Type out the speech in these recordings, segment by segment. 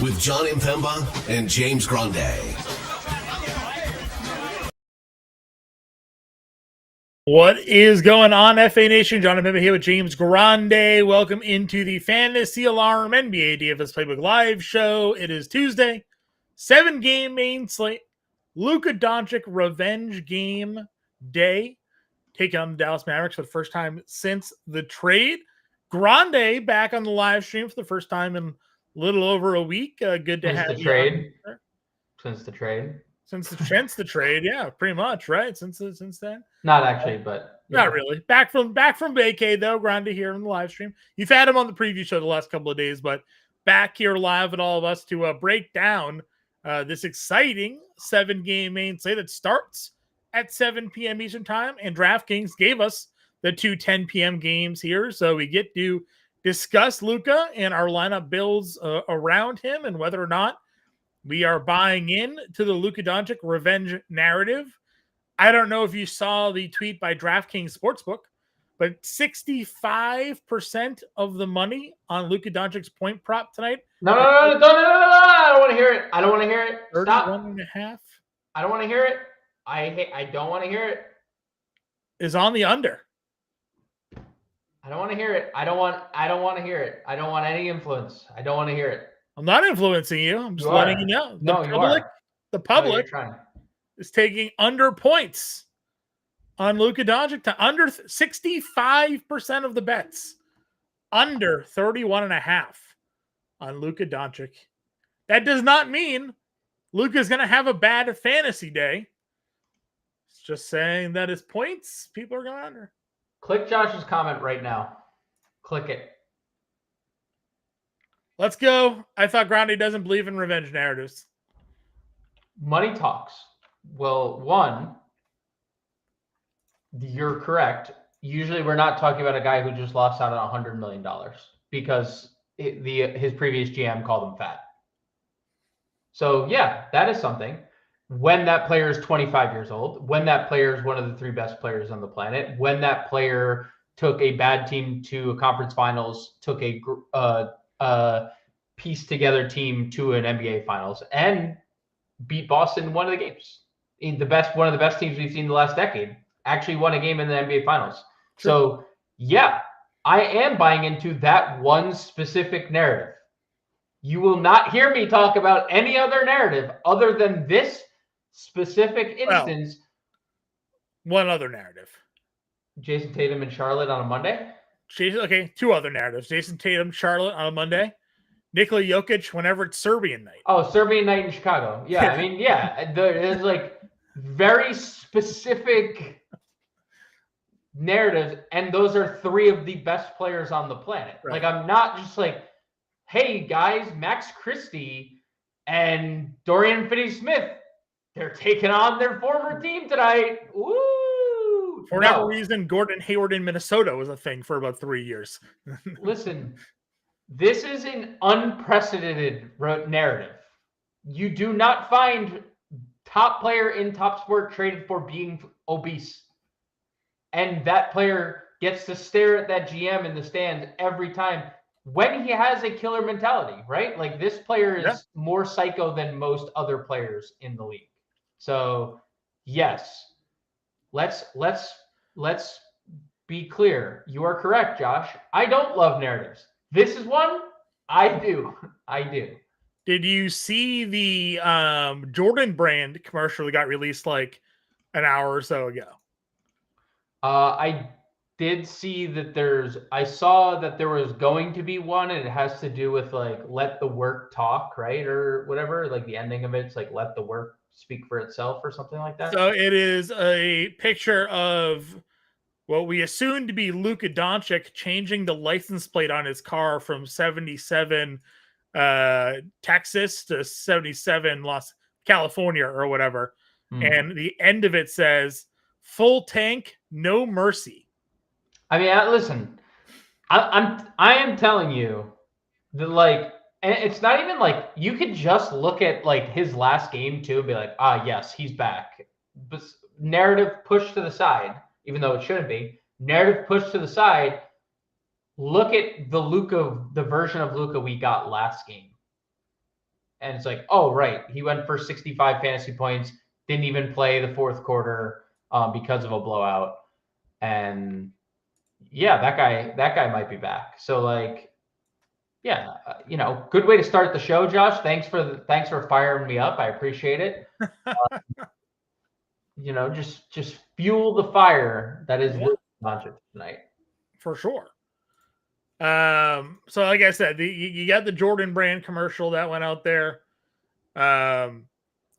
with John Impemba and James Grande. What is going on, FA Nation? John Impemba here with James Grande. Welcome into the Fantasy Alarm NBA DFS Playbook live show. It is Tuesday, 7-game main slate. Luca Doncic revenge game day. Taking on the Dallas Mavericks for the first time since the trade. Grande back on the live stream for the first time in a little over a week. Good to have you on. Since the trade. Since the trade, yeah, pretty much, right? Since then. Not actually, but yeah. Not really. Back from vacay though, Grande here on the live stream. You've had him on the preview show the last couple of days, but back here live with all of us to break down this exciting 7-game main slate that starts at 7 p.m. Eastern time, and DraftKings gave us the two 10 p.m. games here, so we get to discuss Luca and our lineup builds around him and whether or not we are buying in to the Luca Doncic revenge narrative. I don't know if you saw the tweet by DraftKings Sportsbook, but 65% of the money on Luca Doncic's point prop tonight. No. I don't want to hear it. I don't want to hear it. Stop. 31.5. I don't want to hear it. I don't want to hear it. Is on the under. I don't want to hear it. I don't want to hear it. I don't want any influence. I don't want to hear it. I'm not influencing you. I'm just letting you know. The public is taking under points on Luca Doncic to under 65% of the bets. Under 31.5 on Luca Doncic. That does not mean Luca's going to have a bad fantasy day. It's just saying that his points, people are going under. Click Josh's comment right now. Click it. Let's go. I thought Grande doesn't believe in revenge narratives. Money talks. Well, one, you're correct. Usually we're not talking about a guy who just lost out on $100 million because his previous GM called him fat. So, yeah, that is something. When that player is 25 years old, when that player is one of the 3 best players on the planet, when that player took a bad team to a conference finals, took a pieced together team to an NBA finals and beat Boston in one of the games. One of the best teams we've seen in the last decade actually won a game in the NBA finals. True. So yeah, I am buying into that one specific narrative. You will not hear me talk about any other narrative other than this specific instance. Well, one other narrative. Jason Tatum and Charlotte on a Monday. Okay, 2 other narratives. Jason Tatum, Charlotte on a Monday. Nikola Jokic whenever it's Serbian night. Oh, Serbian night in Chicago. Yeah, I mean, yeah. There's like very specific narratives, and those are 3 of the best players on the planet. Right. Like, I'm not just like, hey, guys, Max Christie and Dorian Finney-Smith, they're taking on their former team tonight. Woo! For whatever reason, Gordon Hayward in Minnesota was a thing for about 3 years. Listen, this is an unprecedented narrative. You do not find top player in top sport traded for being obese. And that player gets to stare at that GM in the stands every time when he has a killer mentality, right? Like, this player is more psycho than most other players in the league. So, yes, let's be clear. You are correct, Josh. I don't love narratives. This is one I do. Did you see the Jordan brand commercial that got released like an hour or so ago? I did see that I saw that there was going to be one, and it has to do with like let the work talk, right? Or whatever. Like the ending of it's like let the work speak for itself or something like that. So it is a picture of what we assume to be Luca Doncic changing the license plate on his car from 77 Texas to 77 California or whatever. And the end of it says, full tank, no mercy. I mean, listen, I am telling you that, like, and it's not even like you could just look at like his last game too and be like, yes, he's back. But narrative pushed to the side, even though it shouldn't be. Narrative pushed to the side. Look at the version of Luca we got last game. And it's like, oh, right. He went for 65 fantasy points, didn't even play the fourth quarter because of a blowout. And yeah, that guy might be back. So like, yeah, good way to start the show, Josh. Thanks for firing me up. I appreciate it. Just fuel the fire that is Luka Doncic tonight. For sure. So like I said, you got the Jordan Brand commercial that went out there.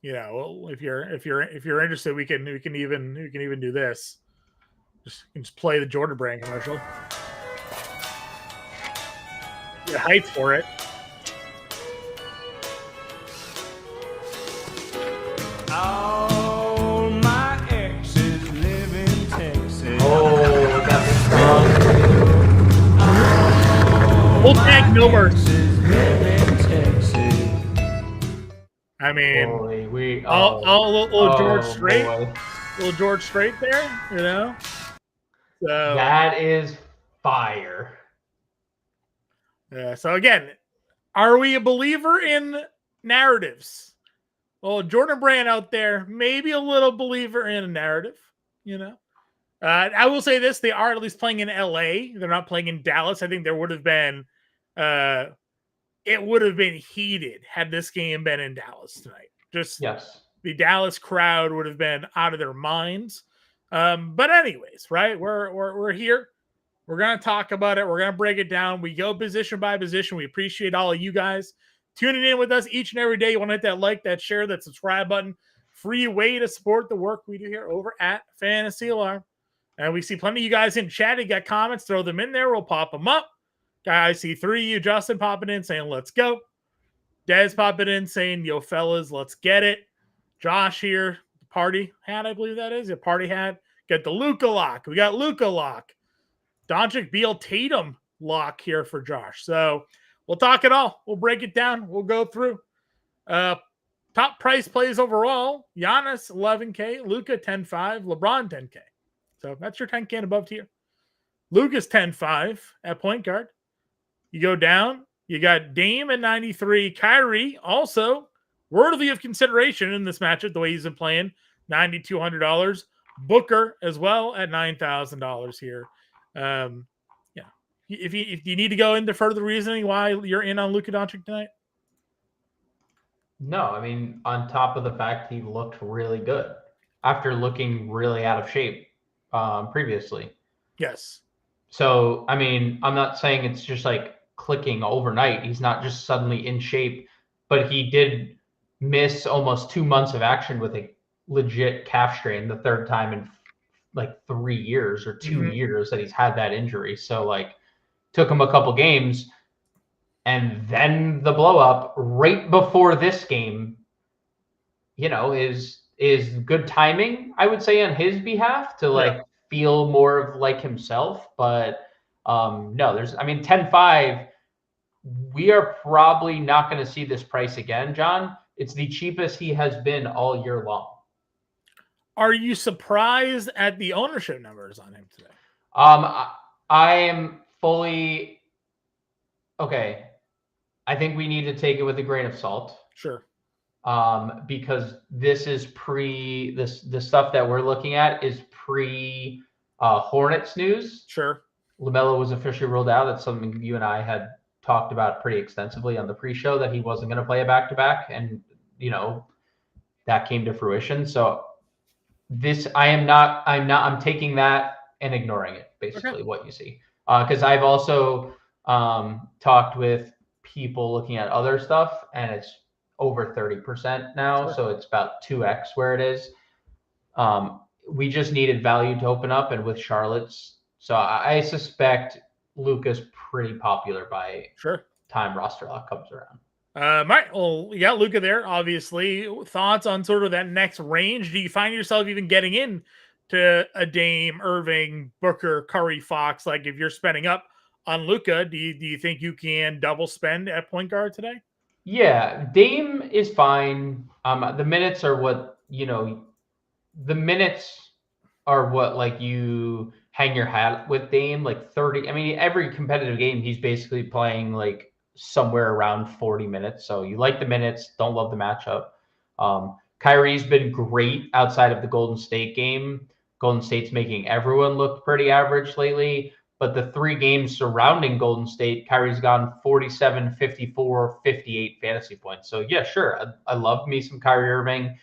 If you're interested, we can even do this. Just play the Jordan Brand commercial. Get hyped for it. All my exes live in Texas. Oh, got this song. We'll tag Milbert. Live in Texas. I mean, Holy, little George Strait, boy. little George Strait there, So That is fire. yeah. So again, are we a believer in narratives? Well, Jordan Brand out there, maybe a little believer in a narrative. I will say this: they are at least playing in LA. They're not playing in Dallas. I think there would have been, it would have been heated had this game been in Dallas tonight. Yes. The Dallas crowd would have been out of their minds. But anyways, right? We're here. We're gonna talk about it. We're gonna break it down. We go position by position. We appreciate all of you guys tuning in with us each and every day. You want to hit that like, that share, that subscribe button. Free way to support the work we do here over at Fantasy Alarm. And we see plenty of you guys in chat. You got comments, throw them in there. We'll pop them up. Guy, I see 3 of you. Justin popping in saying, let's go. Dez popping in saying, yo, fellas, let's get it. Josh here, party hat, I believe that is. A party hat. Get the Luca lock. We got Luca lock. Doncic, Beal, Tatum lock here for Josh. So we'll talk it all. We'll break it down. We'll go through. Top price plays overall. Giannis, 11K. Luca, 10.5. LeBron, 10K. So that's your 10K and above tier. Luca's 10.5 at point guard. You go down. You got Dame at 93. Kyrie, also worthy of consideration in this matchup, the way he's been playing, $9,200. Booker as well at $9,000 here. If you need to go into further reasoning why you're in on Luca Doncic tonight. No, I mean, on top of the fact he looked really good after looking really out of shape previously. Yes. So, I mean, I'm not saying it's just like clicking overnight. He's not just suddenly in shape, but he did miss almost 2 months of action with a legit calf strain, the third time in like 3 years or 2 years that he's had that injury. So like took him a couple games, and then the blow up right before this game, is good timing, I would say, on his behalf to like feel more of like himself. But no, 10.5, we are probably not going to see this price again, John. It's the cheapest he has been all year long. Are you surprised at the ownership numbers on him today? I am fully okay. I think we need to take it with a grain of salt. Sure. Because this is the stuff that we're looking at is pre Hornets news. Sure. LaMelo was officially ruled out. That's something you and I had talked about pretty extensively on the pre-show, that he wasn't going to play a back-to-back, and that came to fruition. So I'm taking that and ignoring it, basically. What you see. Because I've also talked with people looking at other stuff, and it's over 30% now. Sure. So it's about 2x where it is. We just needed value to open up, and with Charlotte's. So I suspect Luca's pretty popular by time roster lock comes around. Right. Well, you got Luca there, obviously. Thoughts on sort of that next range? Do you find yourself even getting in to a Dame, Irving, Booker, Curry, Fox? Like if you're spending up on Luca, do you think you can double spend at point guard today? Yeah, Dame is fine. The minutes are what like you hang your hat with Dame, like 30. I mean, every competitive game he's basically playing like somewhere around 40 minutes. So you like the minutes, don't love the matchup. Kyrie's been great outside of the Golden State game. Golden State's making everyone look pretty average lately. But the 3 games surrounding Golden State, Kyrie's gone 47, 54, 58 fantasy points. So, yeah, sure. I love me some Kyrie Irving.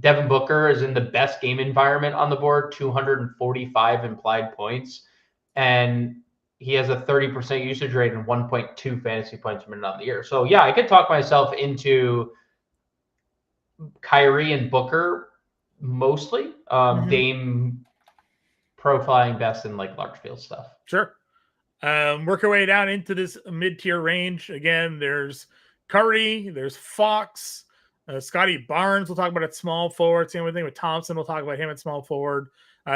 Devin Booker is in the best game environment on the board, 245 implied points. And he has a 30% usage rate and 1.2 fantasy points per minute on the year. So, yeah, I could talk myself into Kyrie and Booker mostly. Dame profiling best in like large field stuff. Sure. Work our way down into this mid-tier range. Again, there's Curry, there's Fox, Scotty Barnes. We'll talk about at small forward. Same thing with Thompson. We'll talk about him at small forward.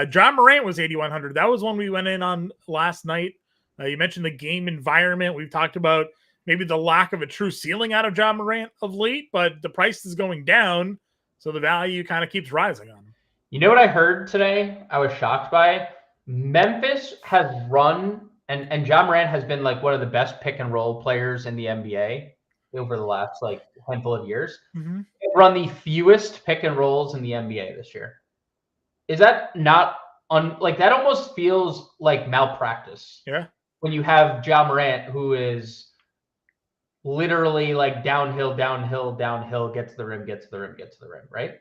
John Morant was 8,100. That was one we went in on last night. You mentioned the game environment. We've talked about maybe the lack of a true ceiling out of John Morant of late, but the price is going down, so the value kind of keeps rising on him. You know what I heard today? I was shocked by. Memphis has run, and John Morant has been like one of the best pick and roll players in the NBA over the last like handful of years. Mm-hmm. They've run the fewest pick and rolls in the NBA this year. Is that not like that? Almost feels like malpractice. Yeah. When you have John Morant, who is literally like downhill, get to the rim, right?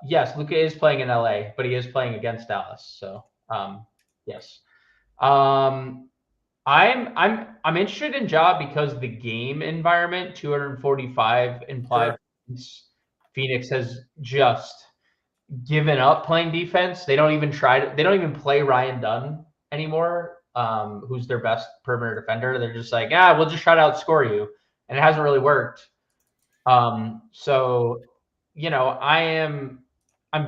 Yes, Luca is playing in LA, but he is playing against Dallas. So, yes. I'm interested in Ja because the game environment, 245 implied. Sure. Phoenix has just given up playing defense. They don't even play Ryan Dunn anymore, who's their best perimeter defender. They're just like, we'll just try to outscore you. And it hasn't really worked. So, you know, I'm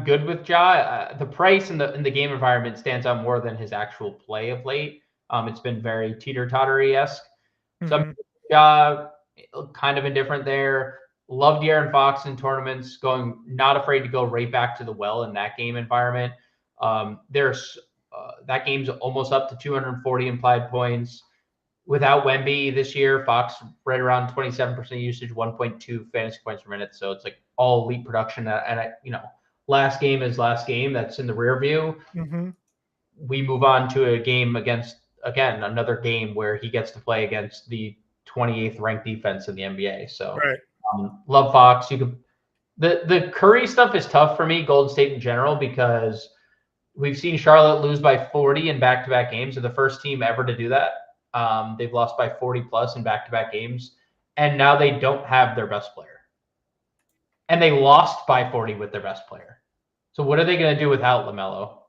good with Ja. The price and the game environment stands out more than his actual play of late. It's been very teeter-tottery-esque. So I'm Ja, kind of indifferent there. Love De'Aaron Fox in tournaments, not afraid to go right back to the well in that game environment. That game's almost up to 240 implied points. Without Wemby this year, Fox right around 27% usage, 1.2 fantasy points per minute. So it's like all elite production. And last game is last game. That's in the rear view. Mm-hmm. We move on to a game against, again, another game where he gets to play against the 28th ranked defense in the NBA. So right. Love Fox. The Curry stuff is tough for me, Golden State in general, because we've seen Charlotte lose by 40 in back-to-back games. They're the first team ever to do that. They've lost by 40 plus in back-to-back games, and now they don't have their best player. And they lost by 40 with their best player. So what are they going to do without LaMelo?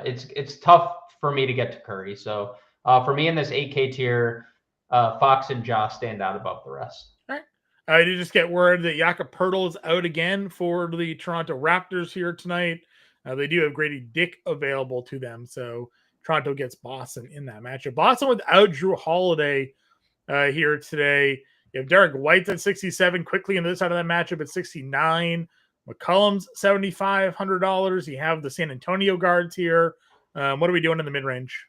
It's tough for me to get to Curry. So for me in this 8K tier, Fox and Ja stand out above the rest. All right. I did just get word that Jakob Poeltl is out again for the Toronto Raptors here tonight. They do have Grady Dick available to them, so Toronto gets Boston in that matchup. Boston without Drew Holiday here today. You have Derek White at 67, quickly on the other side of that matchup at 69. McCollum's $7,500. You have the San Antonio guards here. What are we doing in the mid-range?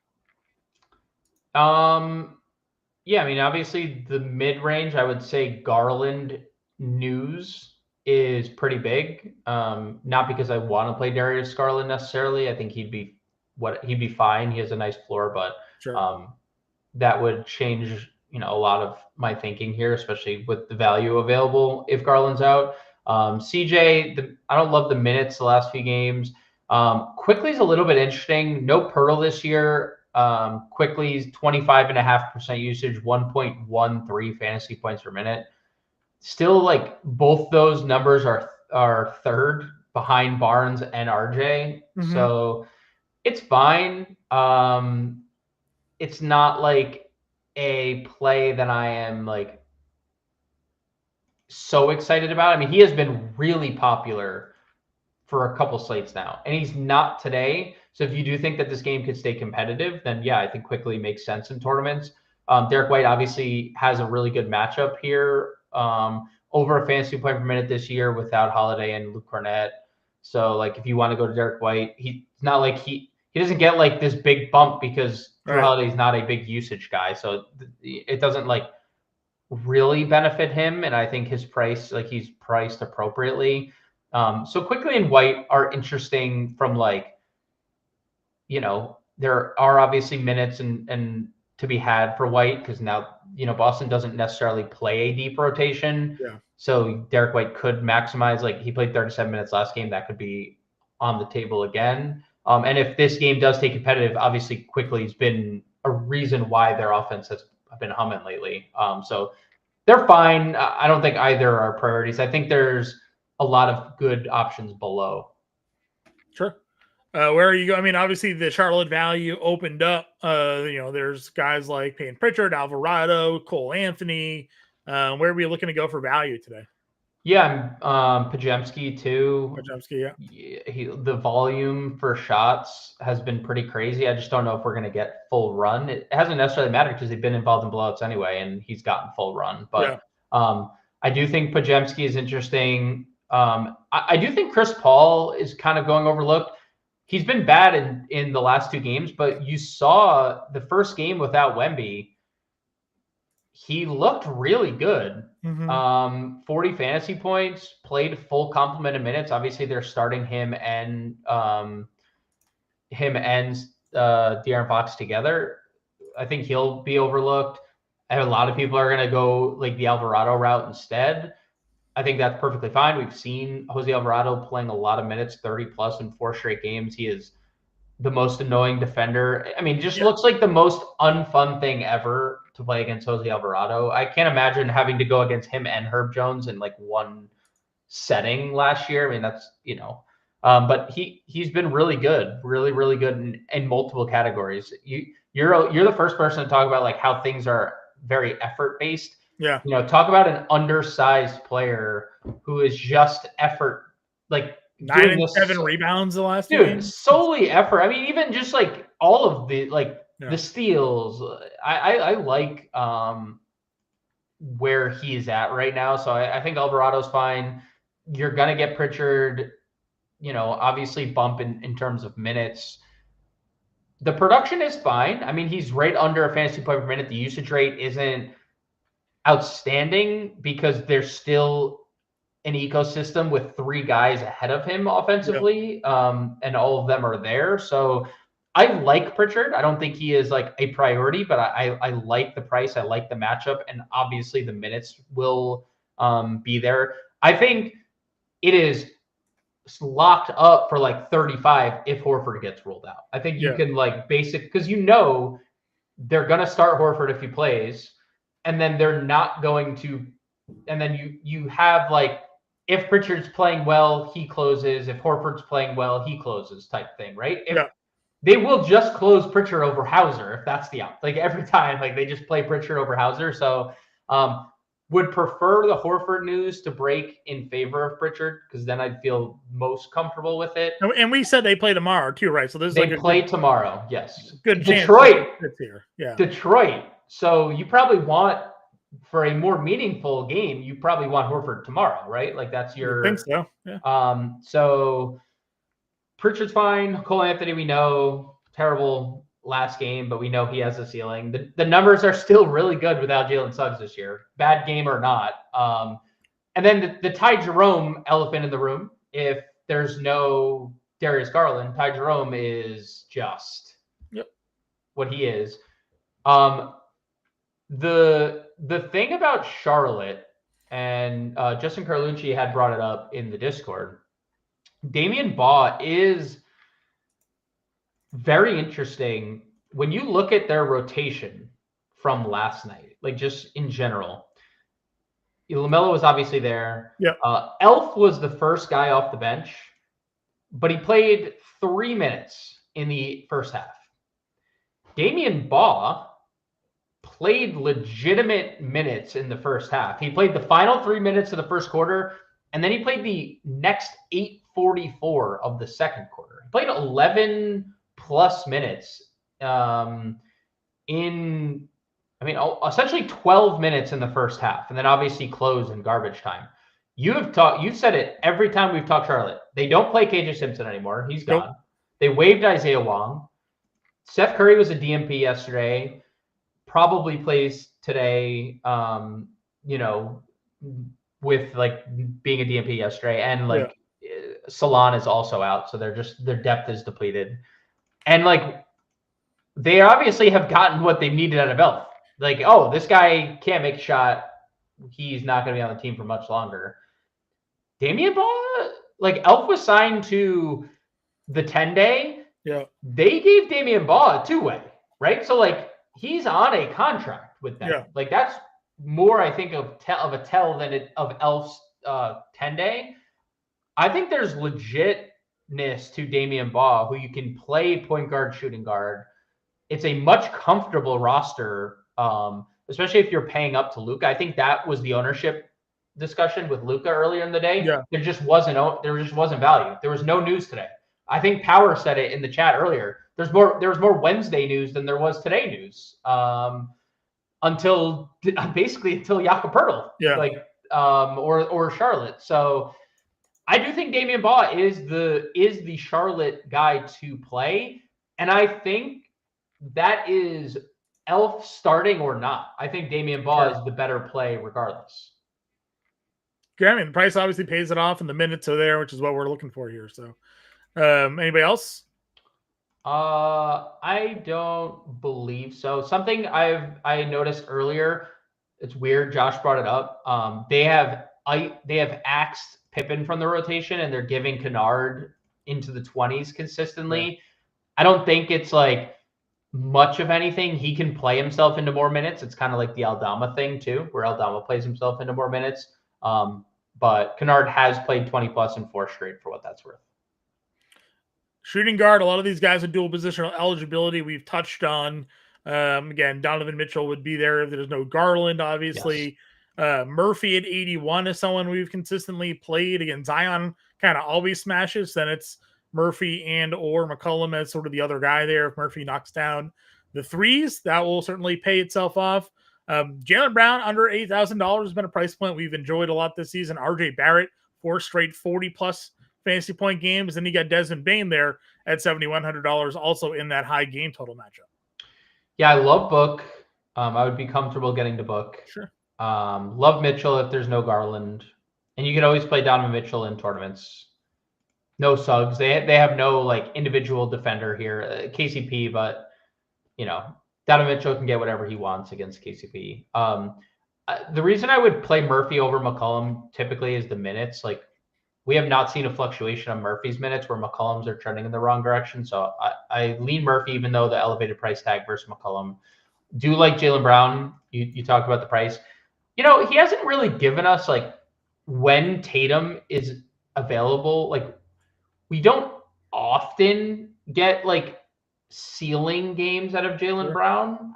Yeah, I mean, obviously the mid-range, I would say Garland news is pretty big. Not because I want to play Darius Garland necessarily. I think he'd be fine. He has a nice floor, but sure. That would change, a lot of my thinking here, especially with the value available if Garland's out. CJ, I don't love the minutes the last few games. Quickly's a little bit interesting. No Poeltl this year. Quickly's 25.5% usage, 1.13 fantasy points per minute. Still, like, both those numbers are third behind Barnes and RJ. Mm-hmm. So it's fine. It's not like a play that I am like so excited about. I mean, he has been really popular for a couple slates now, and he's not today. So if you do think that this game could stay competitive, then yeah, I think Quickly makes sense in tournaments. Derek White obviously has a really good matchup here, over a fantasy point per minute this year without Holiday and Luke Cornett. So like if you want to go to Derek White, he's not like he he doesn't get like this big bump because Drew Right. Holiday's not a big usage guy. So it doesn't like really benefit him. And I think his price, like he's priced appropriately. So Quickly and White are interesting from like, there are obviously minutes and to be had for White because now, Boston doesn't necessarily play a deep rotation. Yeah. So Derek White could maximize, like he played 37 minutes last game. That could be on the table again. And if this game does stay competitive, obviously Quickly's been a reason why their offense has been humming lately. So they're fine. I don't think either are priorities. I think there's a lot of good options below. Sure. Where are you going? I mean, obviously the Charlotte value opened up. There's guys like Payne Pritchard, Alvarado, Cole Anthony. Where are we looking to go for value today? Yeah, Pajemski too. Pajemski, yeah. The volume for shots has been pretty crazy. I just don't know if we're going to get full run. It hasn't necessarily mattered because they've been involved in blowouts anyway, and he's gotten full run. But I do think Pajemski is interesting. I do think Chris Paul is kind of going overlooked. He's been bad in the last two games, but you saw the first game without Wemby. He looked really good. 40 fantasy points, played full complement of minutes. Obviously, they're starting him and De'Aaron Fox together. I think he'll be overlooked. And a lot of people are going to go like the Alvarado route instead. I think that's perfectly fine. We've seen Jose Alvarado playing a lot of minutes, 30 plus in 4 straight games. He is the most annoying defender. I mean, just looks like the most unfun thing ever to play against Jose Alvarado. I can't imagine having to go against him and Herb Jones in like one setting last year. I mean, that's, but he's been really good, really, really good in multiple categories. You're the first person to talk about like how things are very effort based. Yeah. Talk about an undersized player who is just effort, like 9 and 7 rebounds the last two dude, games. solely effort. I mean, even just like all of the the steals. I like where he's at right now. So I think Alvarado's fine. You're gonna get Pritchard, obviously bump in terms of minutes. The production is fine. I mean, he's right under a fantasy point per minute. The usage rate isn't outstanding because there's still an ecosystem with 3 guys ahead of him offensively, and all of them are there. So I like Pritchard. I don't think he is like a priority, but I like the price. I like the matchup, and obviously the minutes will be there. I think it is locked up for like 35 if Horford gets ruled out. I think you can like because they're going to start Horford if he plays, and then they're not going to, and then you have like, if Pritchard's playing well, he closes. If Horford's playing well, he closes type thing, right? They will just close Pritchard over Hauser if that's the option. Like every time, like they just play Pritchard over Hauser. So would prefer the Horford news to break in favor of Pritchard because then I'd feel most comfortable with it. And we said they play tomorrow too, right? So they play tomorrow. Yes. Good Detroit. Here. Yeah. Detroit. So you probably want, for a more meaningful game, you probably want Horford tomorrow, right? Like that's your. I think so. Yeah. So Pritchard's fine. Cole Anthony, we know, terrible last game, but we know he has a ceiling. The numbers are still really good without Jalen Suggs this year, bad game or not. And then the Ty Jerome elephant in the room. If there's no Darius Garland, Ty Jerome is just what he is. The thing about Charlotte, and Justin Carlucci had brought it up in the Discord, Damian Baugh is very interesting when you look at their rotation from last night, like just in general. LaMelo was obviously there. Yeah. Elf was the first guy off the bench, but he played 3 minutes in the first half. Damian Baugh played legitimate minutes in the first half. He played the final 3 minutes of the first quarter, and then he played the next 8:44 of the second quarter. He played 11 plus minutes essentially 12 minutes in the first half, and then obviously close in garbage time. You've said it every time we've talked Charlotte. They don't play KJ Simpson anymore. He's gone. They waived Isaiah Wong. Steph Curry was a DMP yesterday. Probably plays today. With like being a DMP yesterday, and like Salon is also out, so their depth is depleted, and like they obviously have gotten what they needed out of Elf. Like, oh, this guy can't make a shot. He's not going to be on the team for much longer. Damian Ball, like Elf was signed to the 10-day. Yeah. They gave Damian Ball a 2-way, right? So like he's on a contract with them. Yeah. Like that's more, I think, of a tell than of Elf's 10-day. I think there's legitness to Damian Ball, who you can play point guard, shooting guard. It's a much comfortable roster, especially if you're paying up to Luca. I think that was the ownership discussion with Luca earlier in the day. Yeah. There just wasn't value. There was no news today. I think Power said it in the chat earlier. There was more Wednesday news than there was today news. Until Jakob Poeltl, or Charlotte. So I do think Damian Ball is the Charlotte guy to play, and I think that is Elf starting or not. I think Damian Ball is the better play regardless. Yeah, I mean, the price obviously pays it off, and the minutes are there, which is what we're looking for here. So, anybody else? I don't believe so. Something I noticed earlier. It's weird. Josh brought it up. They have axed Pippen from the rotation, and they're giving Kennard into the 20s consistently. Yeah. I don't think it's like much of anything. He can play himself into more minutes. It's kind of like the Aldama thing too, where Aldama plays himself into more minutes. But Kennard has played 20 plus in 4 straight for what that's worth. Shooting guard, a lot of these guys with dual positional eligibility we've touched on. Again, Donovan Mitchell would be there if there's no Garland, obviously. Yes. Murphy at 81 is someone we've consistently played. Again, Zion kind of always smashes. Then it's Murphy and or McCollum as sort of the other guy there. If Murphy knocks down the threes, that will certainly pay itself off. Jaylen Brown under $8,000 has been a price point we've enjoyed a lot this season. RJ Barrett, 4 straight 40-plus fantasy point games. And you got Desmond Bane there at $7,100, also in that high game total matchup. Yeah, I love Book. I would be comfortable getting to Book. Sure. Love Mitchell if there's no Garland. And you can always play Donovan Mitchell in tournaments. No Suggs. They have no like individual defender here. KCP, but Donovan Mitchell can get whatever he wants against KCP. The reason I would play Murphy over McCollum typically is the minutes. Like, we have not seen a fluctuation on Murphy's minutes where McCollum's are trending in the wrong direction. So I lean Murphy, even though the elevated price tag versus McCollum. Do like Jaylen Brown. You talked about the price. He hasn't really given us like when Tatum is available. Like, we don't often get like ceiling games out of Jaylen Brown.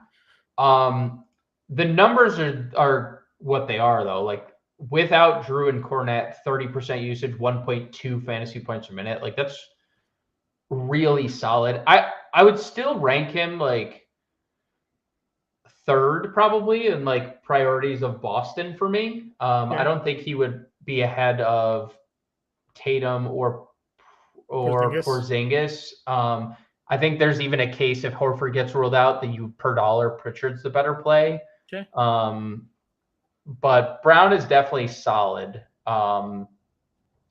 The numbers are what they are though. Like, without Drew and Cornette, 30% usage, 1.2 fantasy points per minute. Like, that's really solid. I would still rank him like third probably in like priorities of Boston for me. I don't think he would be ahead of Tatum or Porzingis. I think there's even a case if Horford gets ruled out that you per dollar Pritchard's the better play. Okay. But Brown is definitely solid. Like,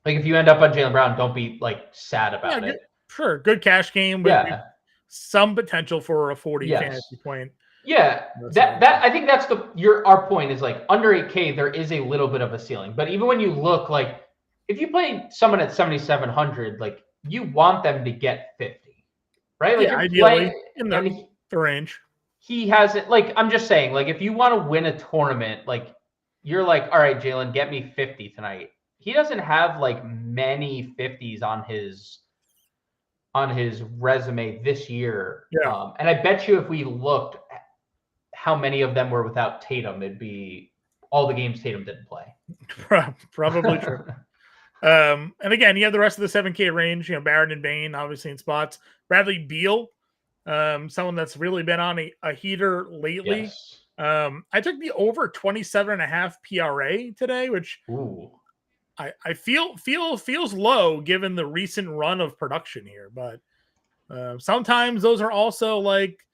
if you end up on Jaylen Brown, don't be like sad about it. Sure. Good cash game with some potential for a 40 fantasy point. Yeah. That I think that's our point is like under 8K, there is a little bit of a ceiling. But even when you look like if you play someone at 7,700, like you want them to get 50, right? Like ideally in the range. He hasn't, like, I'm just saying, like, if you want to win a tournament, like, you're like, all right, Jaylen, get me 50 tonight. He doesn't have like many 50s on his resume this year. Yeah. And I bet you if we looked how many of them were without Tatum, it'd be all the games Tatum didn't play. Probably true. And again, you have the rest of the 7K range, Barrett and Bane, obviously in spots. Bradley Beal, someone that's really been on a heater lately. Yes. I took the over 27.5 PRA today, which I feel feels low given the recent run of production here, but Sometimes those are also like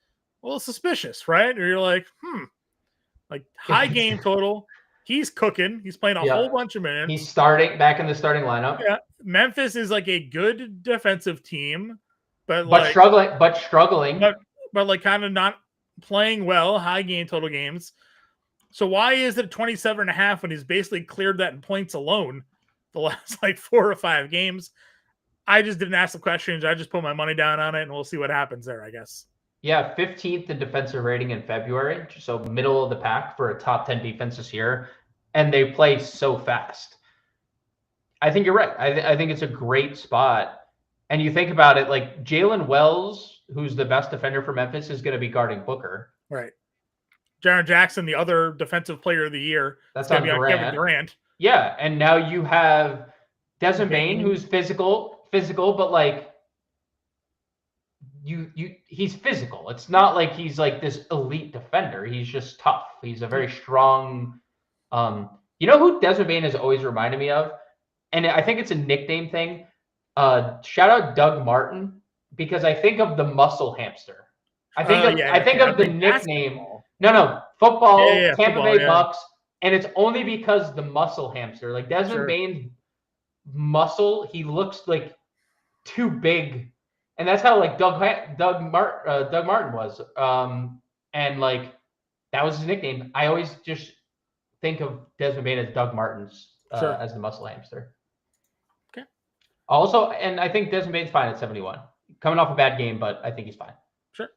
a little suspicious, right? Or you're like, like high game total. He's cooking. He's playing a whole bunch of minutes. He's starting back in the starting lineup. Yeah, Memphis is like a good defensive team, but struggling, but like kind of not playing well. High game total games. So why is it 27.5 when he's basically cleared that in points alone the last like 4 or 5 games? I just didn't ask the questions. I just put my money down on it, and we'll see what happens there, I guess. Yeah, 15th in defensive rating in February, so middle of the pack for a top 10 defense this year, and they play so fast. I think you're right. I think it's a great spot. And you think about it, like Jalen Wells, who's the best defender for Memphis, is going to be guarding Booker. Right. Jaren Jackson, the other defensive player of the year. That's on Kevin Durant. Yeah, and now you have Desmond Bane, who's physical, but like he's physical. It's not like he's like this elite defender. He's just tough. He's a very strong. You know who Desmond Bane has always reminded me of, and I think it's a nickname thing. Shout out Doug Martin, because I think of the muscle hamster. I think of the nickname. Basketball. No, football, Tampa football, Bay Bucks, and it's only because the muscle hamster. Like Desmond Bane's muscle, he looks like too big, and that's how like Doug Martin was. And like that was his nickname. I always just think of Desmond Bane as Doug Martin's as the muscle hamster. Okay. Also, and I think Desmond Bane's fine at 71, coming off a bad game, but I think he's fine. Sure.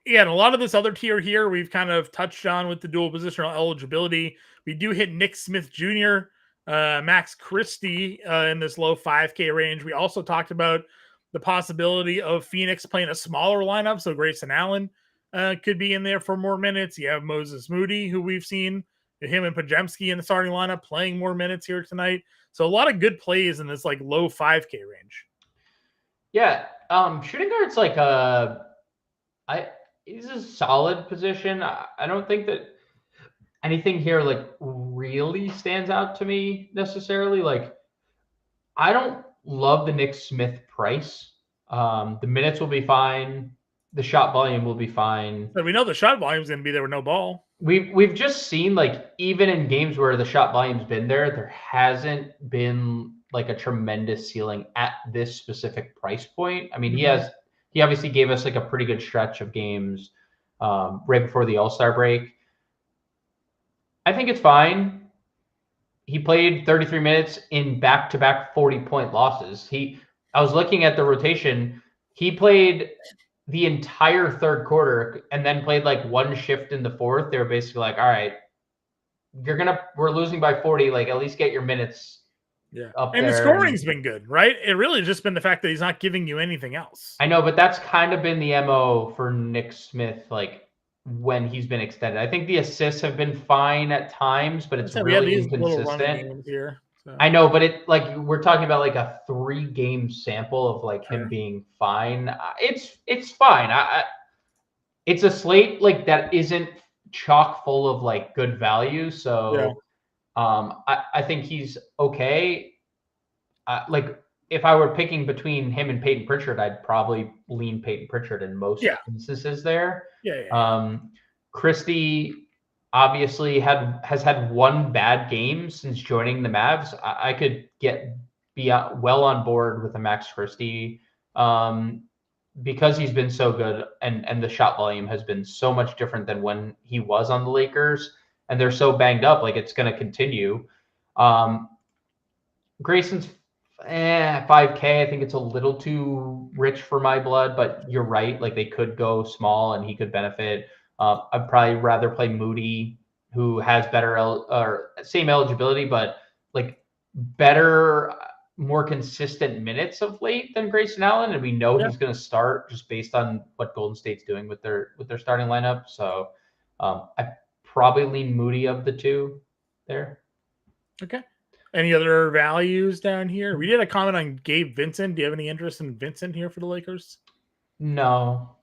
Yeah, and a lot of this other tier here we've kind of touched on with the dual positional eligibility. We do hit Nick Smith Jr., Max Christie in this low 5K range. We also talked about the possibility of Phoenix playing a smaller lineup, so Grayson Allen could be in there for more minutes. You have Moses Moody, who we've seen, him and Pajemski in the starting lineup playing more minutes here tonight. So a lot of good plays in this like low 5K range. Yeah, shooting guard's like it's a solid position. I don't think that anything here like really stands out to me necessarily. Like, I don't love the Nick Smith price. The minutes will be fine. The shot volume will be fine. But we know the shot volume is going to be there with no ball. We've just seen like even in games where the shot volume's been there hasn't been like a tremendous ceiling at this specific price point. I mean, he obviously gave us like a pretty good stretch of games right before the All-Star break. I think it's fine. He played 33 minutes in back-to-back 40-point losses. I was looking at the rotation. He played the entire third quarter and then played like one shift in the fourth. They were basically like, all right, we're losing by 40. Like, at least get your minutes. Yeah. And the scoring's been good, right? It really has just been the fact that he's not giving you anything else. I know, but that's kind of been the MO for Nick Smith, like when he's been extended. I think the assists have been fine at times, but it's really inconsistent. Here, so. I know, but it like we're talking about like a 3-game sample of like him being fine. It's fine. It's a slate like that isn't chock full of like good value. So I think he's okay. Like if I were picking between him and Peyton Pritchard, I'd probably lean Peyton Pritchard in most instances there. Christie obviously has had one bad game since joining the Mavs. I could be well on board with a Max Christie because he's been so good and the shot volume has been so much different than when he was on the Lakers. And they're so banged up, like it's going to continue. Grayson's 5K. I think it's a little too rich for my blood, but you're right. Like they could go small and he could benefit. I'd probably rather play Moody, who has better or same eligibility, but like better, more consistent minutes of late than Grayson Allen. And we know he's going to start just based on what Golden State's doing with their starting lineup. So I probably lean Moody of the two there. Okay. Any other values down here? We did a comment on Gabe Vincent. Do you have any interest in Vincent here for the Lakers? No.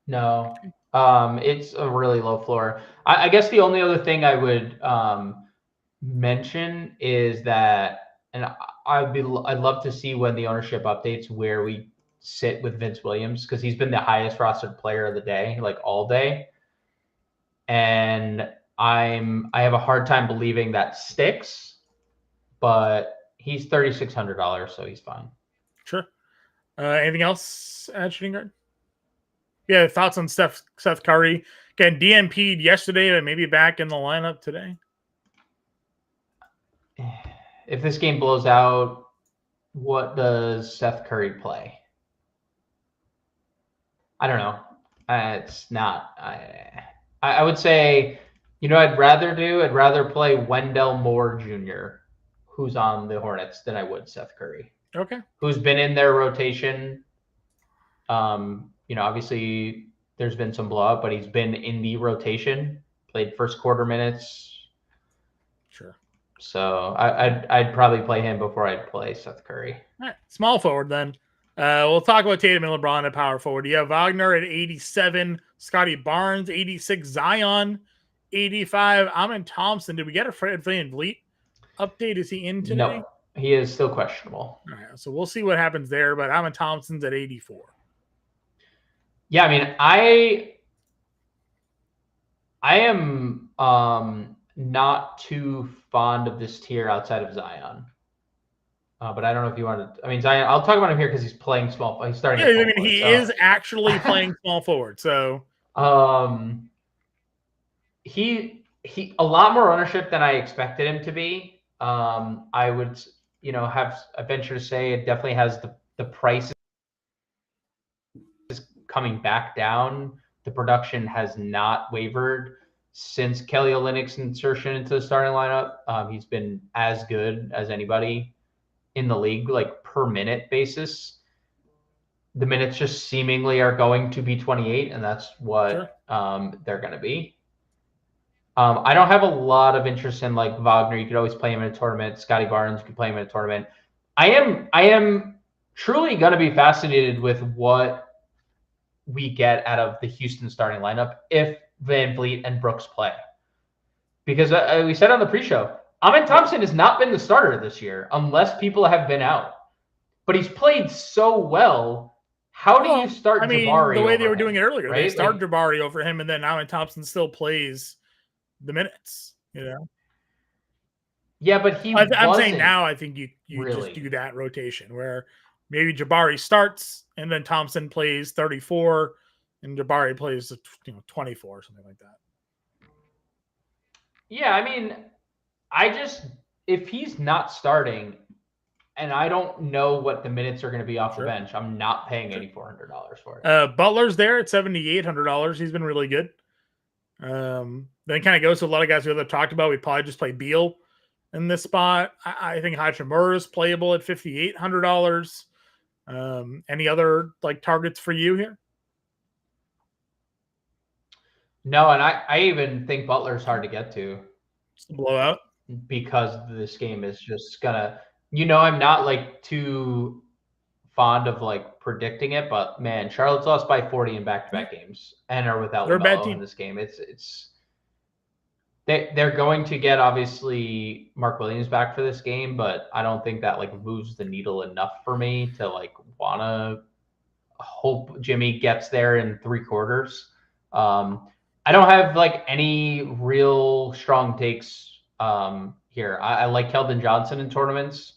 It's a really low floor. I guess the only other thing I would mention is that, and I'd love to see when the ownership updates where we sit with Vince Williams because he's been the highest rostered player of the day, like all day. And I have a hard time believing that sticks, but he's $3,600, so he's fine. Sure. Anything else at shooting guard? Yeah, thoughts on Seth Curry? Again, DNP'd yesterday, but maybe back in the lineup today. If this game blows out, what does Seth Curry play? I don't know. It's not. I would say, I'd rather play Wendell Moore Jr., who's on the Hornets, than I would Seth Curry. Okay. Who's been in their rotation. Obviously there's been some blowout, but he's been in the rotation, played first quarter minutes. Sure. So I'd probably play him before I'd play Seth Curry. All right. Small forward then. We'll talk about Tatum and LeBron at power forward. You have Wagner at 87, Scotty Barnes 86, Zion 85, Amin Thompson. Did we get a Fred VanVleet update? Is he in today? No, he is still questionable. All right, so we'll see what happens there, but Amin Thompson's at 84. Yeah, I mean, I am not too fond of this tier outside of Zion. But I don't know if you want to. I mean, Zion. I'll talk about him here because he's playing small. He's starting. Yeah, I mean, he is actually playing small forward. So, he a lot more ownership than I expected him to be. I would, have a venture to say it definitely has the price is coming back down. The production has not wavered since Kelly Olynyk's insertion into the starting lineup. He's been as good as anybody in the league, like per minute basis. The minutes just seemingly are going to be 28, and that's what they're going to be. I don't have a lot of interest in like Wagner. You could always play him in a tournament. Scotty Barnes, you could play him in a tournament. I am truly going to be fascinated with what we get out of the Houston starting lineup if VanVleet and Brooks play. Because we said on the pre-show, Amin Thompson has not been the starter this year unless people have been out. But he's played so well. How do you start Jabari the way they were him, doing it earlier, right? They start Jabari over him, and then Amin Thompson still plays the minutes, Yeah, but I'm saying now I think you really just do that rotation where maybe Jabari starts and then Thompson plays 34 and Jabari plays 24 or something like that. Yeah, I mean, if he's not starting and I don't know what the minutes are going to be off the bench, I'm not paying $8,400 for it. Butler's there at $7,800. He's been really good. Then it kind of goes to a lot of guys we talked about. We probably just play Beal in this spot. I think Hachimura is playable at $5,800. Any other targets for you here? No, and I even think Butler's hard to get to. Just a blowout. Because this game is just gonna, I'm not too fond of predicting it, but man, Charlotte's lost by 40 in back-to-back games and are without LaMelo in this game. They're going to get obviously Mark Williams back for this game, but I don't think that moves the needle enough for me to wanna hope Jimmy gets there in 3 quarters. I don't have any real strong takes here. I like Keldon Johnson in tournaments.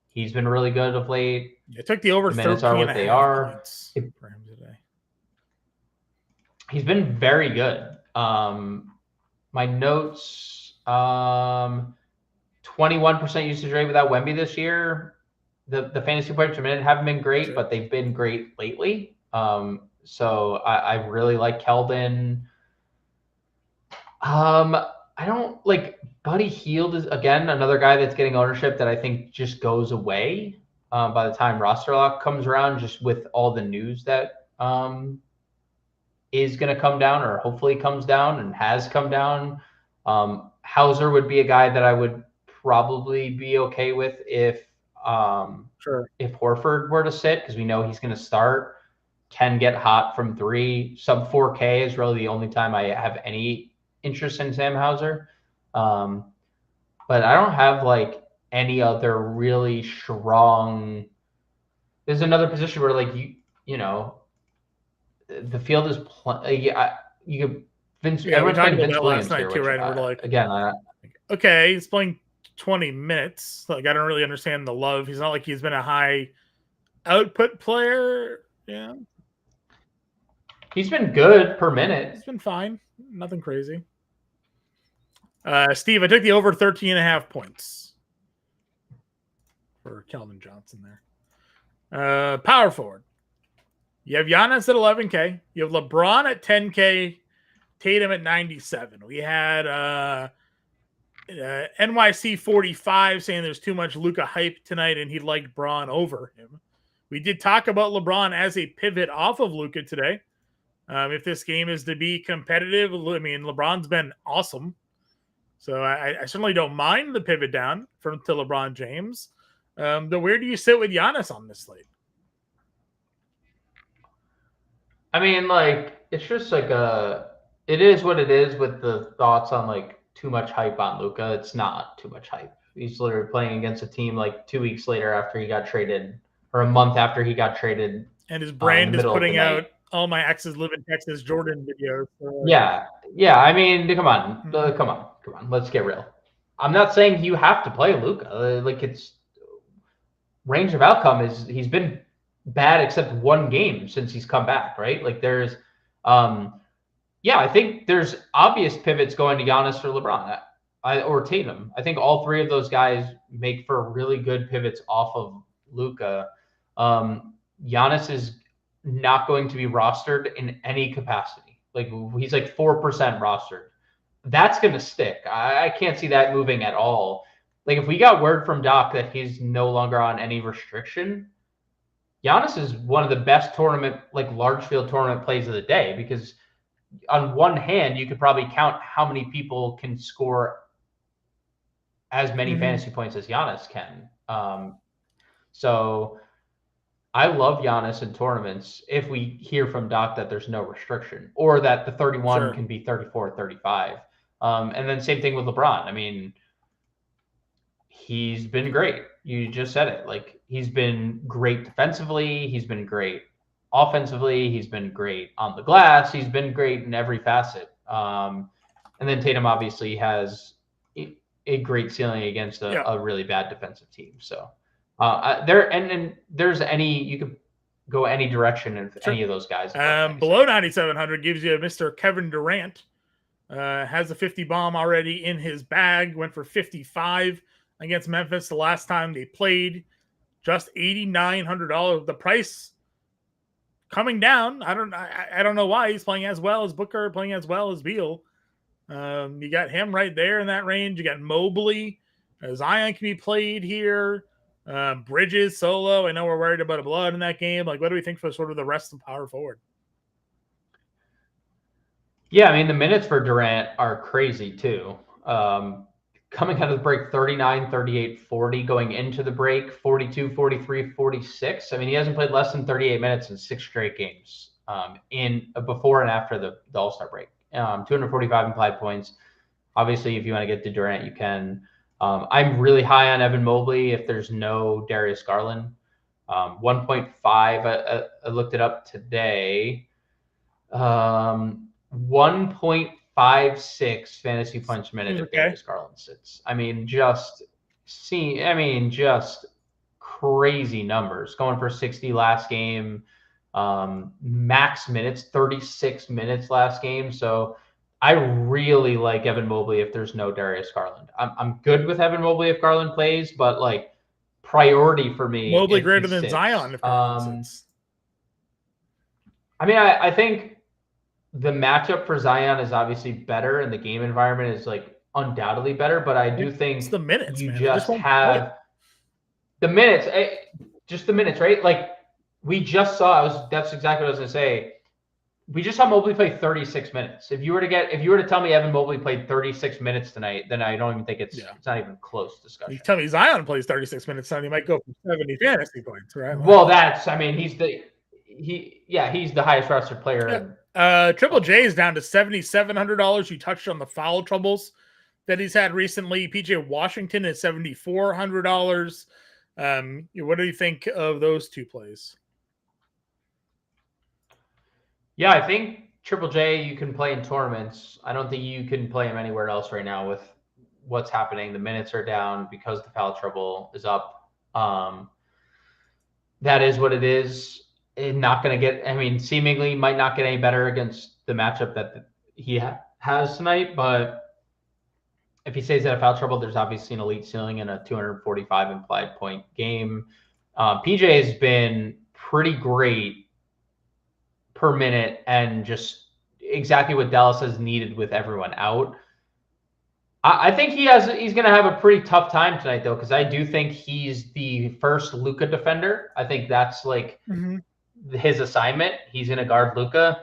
He's been really good of late. I took the over. The minutes are what they are. For him today. He's been very good. My notes: 21% usage rate without Wemby this year. The fantasy points per minute haven't been great, but they've been great lately. So I really like Keldon. I don't Buddy Hield is again another guy that's getting ownership that I think just goes away by the time roster lock comes around, just with all the news that is going to come down or hopefully comes down and has come down. Hauser would be a guy that I would probably be okay with if Horford were to sit, because we know he's going to start. Can get hot from 3. Sub 4K is really the only time I have any interest in Sam Hauser. But I don't have any other really strong There's another position where like you know, the field is you could Vince. Yeah, we Everyone's talked playing about Vince that Williams last night here, too, which right? And we're like, again, okay, he's playing 20 minutes. Like, I don't really understand the love. He's not like he's been a high output player. Yeah, he's been good per minute. he's been fine. Nothing crazy. Steve, I took the over 13.5 points for Kelvin Johnson there. Power forward. You have Giannis at 11K. You have LeBron at 10K. Tatum at 97. We had NYC 45 saying there's too much Luca hype tonight and he liked Braun over him. We did talk about LeBron as a pivot off of Luca today. If this game is to be competitive, I mean, LeBron's been awesome. So I certainly don't mind the pivot down to LeBron James. Where do you sit with Giannis on this slate? I mean, like, it's just like it is what it is with the thoughts on like too much hype on Luca. It's not too much hype. He's literally playing against a team like 2 weeks later after he got traded, or a month after he got traded. And his brand is putting out all my exes live in Texas Jordan videos. So. Yeah. I mean, come on. Let's get real. I'm not saying you have to play Luca. Like, it's range of outcome is he's been bad except one game since he's come back, right? Like, there's, I think there's obvious pivots going to Giannis or LeBron or Tatum. I think all three of those guys make for really good pivots off of Luca. Giannis is not going to be rostered in any capacity. Like, he's like 4% rostered. That's going to stick. I can't see that moving at all. Like, if we got word from Doc that he's no longer on any restriction, Giannis is one of the best tournament, like large field tournament plays of the day, because on one hand, you could probably count how many people can score as many fantasy points as Giannis can. So I love Giannis in tournaments if we hear from Doc that there's no restriction, or that the 31 can be 34, 35. And then same thing with LeBron. I mean, he's been great. You just said it. Like, he's been great defensively. He's been great offensively. He's been great on the glass. He's been great in every facet. And then Tatum obviously has a great ceiling against a really bad defensive team. So there's you could go any direction in any of those guys. Below 9,700 gives you Mr. Kevin Durant. Has a 50 bomb already in his bag. Went for 55 against Memphis the last time they played. Just $8,900. The price coming down. I don't know why. He's playing as well as Booker, playing as well as Beal. You got him right there in that range. You got Mobley. Zion can be played here. Bridges, Solo. I know we're worried about a blowout in that game. Like, what do we think for sort of the rest of power forward? Yeah, I mean, the minutes for Durant are crazy too. Coming out of the break, 39, 38, 40. Going into the break, 42, 43, 46. I mean, he hasn't played less than 38 minutes in 6 straight games in before and after the All-Star break. 245 implied points. Obviously, if you want to get to Durant, you can. I'm really high on Evan Mobley if there's no Darius Garland. 1.5, I looked it up today. 1.56 fantasy points per minute if Darius Garland sits. I mean, just crazy numbers. Going for 60 last game. Max minutes, 36 minutes last game. So I really like Evan Mobley if there's no Darius Garland. I'm good with Evan Mobley if Garland plays, but like, priority for me. Mobley greater than Zion if Garland sits. I mean, I think the matchup for Zion is obviously better, and the game environment is like undoubtedly better. But I do think it's the minutes, you man. just have the minutes, just the minutes, right? Like, we just saw. That's exactly what I was gonna say. We just saw Mobley play 36 minutes. If you were to tell me Evan Mobley played 36 minutes tonight, then I don't even think it's not even close discussion. You tell me Zion plays 36 minutes tonight, he might go for 70 fantasy points, right? Well, he's the highest rostered player. Yeah. Triple J is down to $7,700. You touched on the foul troubles that he's had recently. PJ Washington is $7,400. What do you think of those two plays? Yeah, I think Triple J you can play in tournaments. I don't think you can play him anywhere else right now with what's happening. The minutes are down because the foul trouble is up. That is what it is. Not going to get, I mean, seemingly might not get any better against the matchup that he has tonight. But if he stays out of foul trouble, there's obviously an elite ceiling and a 245 implied point game. PJ has been pretty great per minute and just exactly what Dallas has needed with everyone out. I think he's going to have a pretty tough time tonight, though, because I do think he's the first Luca defender. I think that's like his assignment. He's going to guard Luca.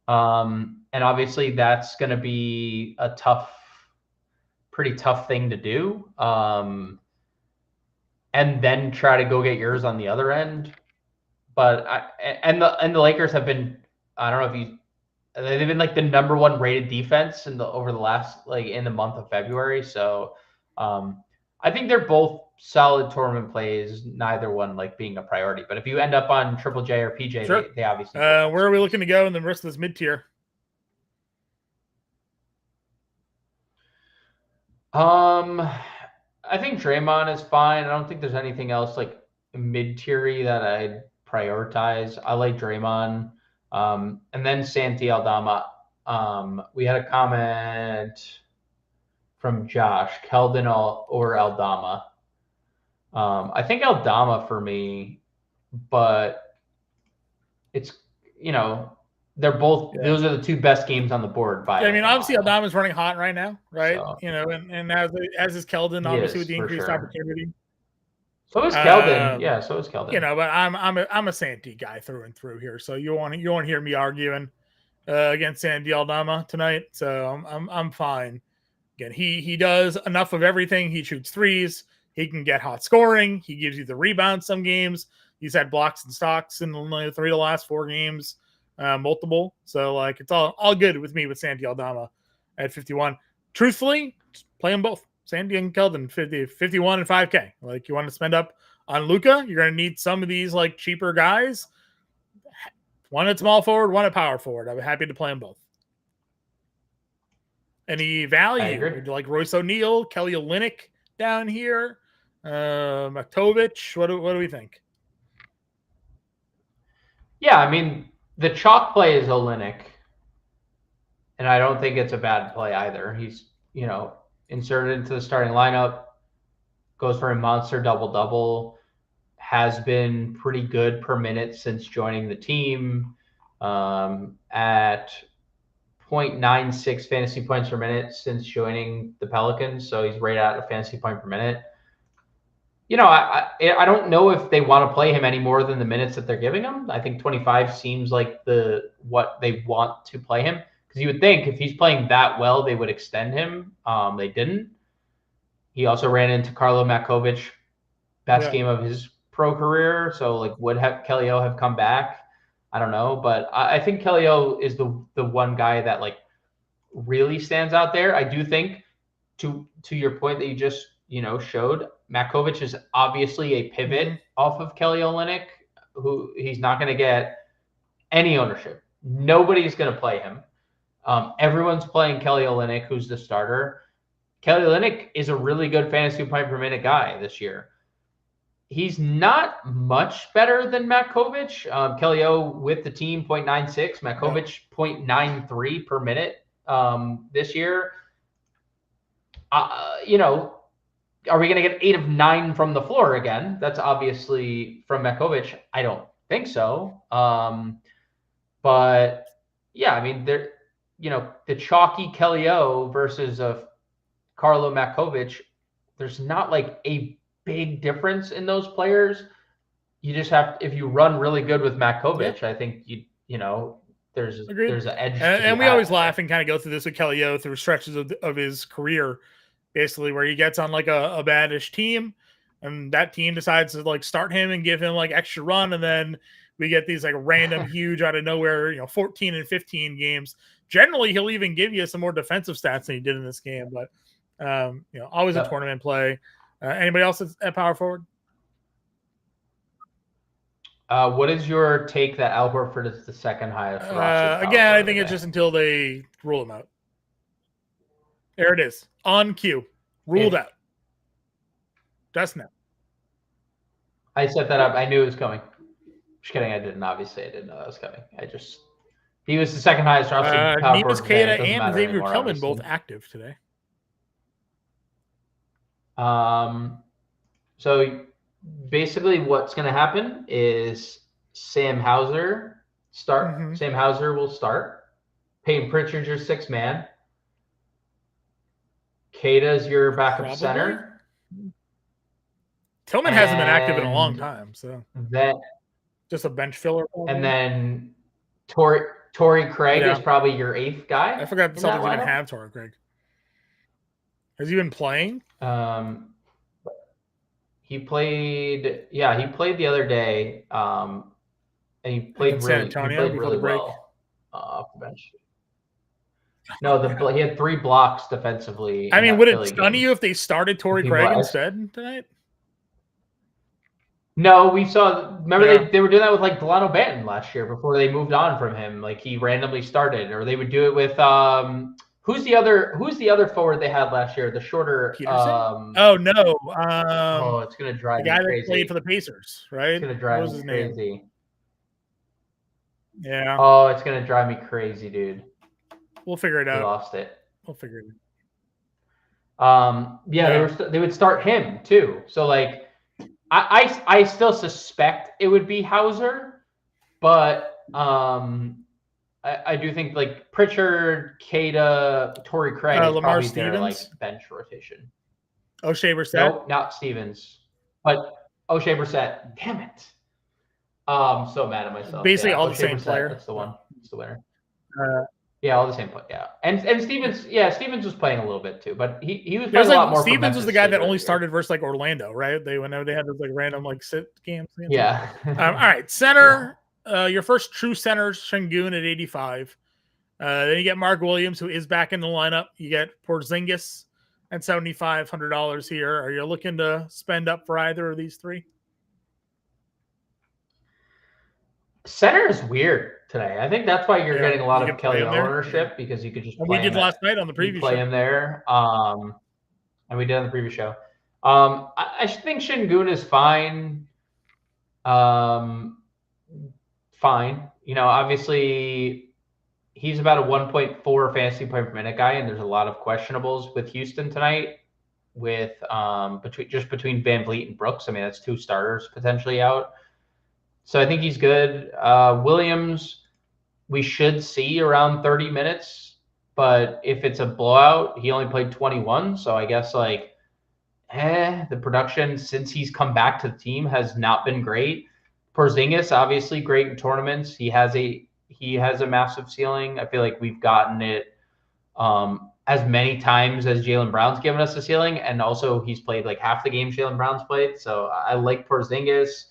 And obviously that's going to be a pretty tough thing to do. And then try to go get yours on the other end. But the Lakers have been, I don't know if they've been like the number one rated defense over the last, like in the month of February. So I think they're both solid tournament plays, neither one like being a priority. But if you end up on Triple J or PJ, sure. they obviously. Where are we looking to go in the rest of this mid tier? I think Draymond is fine. I don't think there's anything else like mid-tiery that I'd prioritize. I like Draymond. And then Santi Aldama. We had a comment from Josh, Keldon or Aldama. I think Aldama for me, but it's, they're both, those are the two best games on the board. I mean, obviously Aldama's running hot right now, right? So, and as is Keldon, obviously with the increased opportunity. So is Keldon. Yeah, so is Keldon. But I'm a Santi guy through and through here. So you won't hear me arguing against Santi Aldama tonight. So I'm fine. Again, he does enough of everything. He shoots threes. He can get hot scoring. He gives you the rebounds some games. He's had blocks and stocks in the 3 of the last 4 games, multiple. So like it's all good with me with Santi Aldama at 51. Truthfully, play them both. Sandy and Keldon, 51 and 5K. Like you want to spend up on Luca, you're going to need some of these like cheaper guys. One at small forward, one at power forward. I'm happy to play them both. Any value? Like Royce O'Neal, Kelly Olynyk down here, Maktovic. What do we think? Yeah, I mean the chalk play is Olynyk, and I don't think it's a bad play either. He's inserted into the starting lineup, goes for a monster double-double, has been pretty good per minute since joining the team, at 0.96 fantasy points per minute since joining the Pelicans. So he's right at a fantasy point per minute. I don't know if they want to play him any more than the minutes that they're giving him. I think 25 seems like what they want to play him. Because you would think if he's playing that well, they would extend him. They didn't. He also ran into Carlo Makovic, best game of his pro career. So, like, would Kelly O have come back? I don't know. But I think Kelly O is the one guy that, like, really stands out there. I do think, to your point that you just, showed, Makovic is obviously a pivot off of Kelly Olynyk, who he's not going to get any ownership. Nobody's going to play him. Everyone's playing Kelly Olynyk, who's the starter. Kelly Olynyk is a really good fantasy point per minute guy this year. He's not much better than Makovic. Kelly O with the team 0.96, Makovic 0.93 per minute this year. Are we going to get 8 of 9 from the floor again? That's obviously from Makovic. I don't think so. But yeah, I mean, the chalky Kelly O versus Carlo Makovic, there's not like a big difference in those players. You just have, if you run really good with Makovic, I think there's an edge. And we always laugh and kind of go through this with Kelly O through stretches of his career, basically where he gets on like a badish team, and that team decides to like start him and give him like extra run, and then we get these like random huge out of nowhere, 14 and 15 games. Generally, he'll even give you some more defensive stats than he did in this game, but always a tournament play. Anybody else at power forward? What is your take that Al Horford is the second highest rostered power Again, I forward think it's today? just until they rule him out. There it is. On cue. Ruled out. Just now. I set that up. I knew it was coming. Just kidding. I didn't. Obviously, I didn't know that was coming. He was the second highest rostered power forward Neemias today. Queta It doesn't and matter Xavier anymore, Tillman obviously. both active today. So basically what's going to happen is Sam Hauser Sam Hauser will start. Peyton Pritchard's your sixth man. Keita's your backup center. Tillman hasn't been active in a long time, so just a bench filler. And then Torrey Craig is probably your eighth guy. I forgot the Celtics even have Torrey Craig. Has he been playing? He played the other day. And he played really well off the bench. No, he had 3 blocks defensively. I mean, would it stun you if they started Torrey Craig instead tonight? No, we saw. Remember, they were doing that with like Delano Banton last year before they moved on from him. Like he randomly started, or they would do it with who's the other forward they had last year? The shorter. Peterson? Oh no. It's gonna drive the guy me crazy. that played for the Pacers, right? It's gonna drive me crazy. Name? Yeah. Oh, it's gonna drive me crazy, dude. We'll figure it out. We lost it. We'll figure it out. They would start him too. So like. I still suspect it would be Hauser, but I do think like Pritchard, Keita, Torrey Craig is Lamar probably Stevens? their like bench rotation. O'Shea Brissett? Nope, not Stevens, but O'Shea Brissett. Damn it! I'm so mad at myself. Basically all the O'Shea same Brissett, player. That's the one. That's the winner. All the same player. Yeah, and Stevens. Yeah, Stevens was playing a little bit too, but he was playing a lot more. Stevens was the guy that only started versus like Orlando, right? Whenever they had those like random like sit games. Yeah. All right, center. Your first true center, Şengün at 85. Then you get Mark Williams, who is back in the lineup. You get Porzingis at $7,500 here. Are you looking to spend up for either of these three? Center is weird today. I think that's why you're getting a lot of Kelly ownership because you could just play. We did last night on the preview show. Play him there, and we did on the previous show. I think Şengün is fine. Fine. Obviously, he's about a 1.4 fantasy point per minute guy, and there's a lot of questionables with Houston tonight. With between Van Vliet and Brooks. I mean, that's 2 starters potentially out. So I think he's good. Williams, we should see around 30 minutes, but if it's a blowout, he only played 21. So I guess the production since he's come back to the team has not been great. Porzingis, obviously great in tournaments. He has a massive ceiling. I feel like we've gotten it as many times as Jaylen Brown's given us a ceiling, and also he's played like half the games Jaylen Brown's played. So I like Porzingis.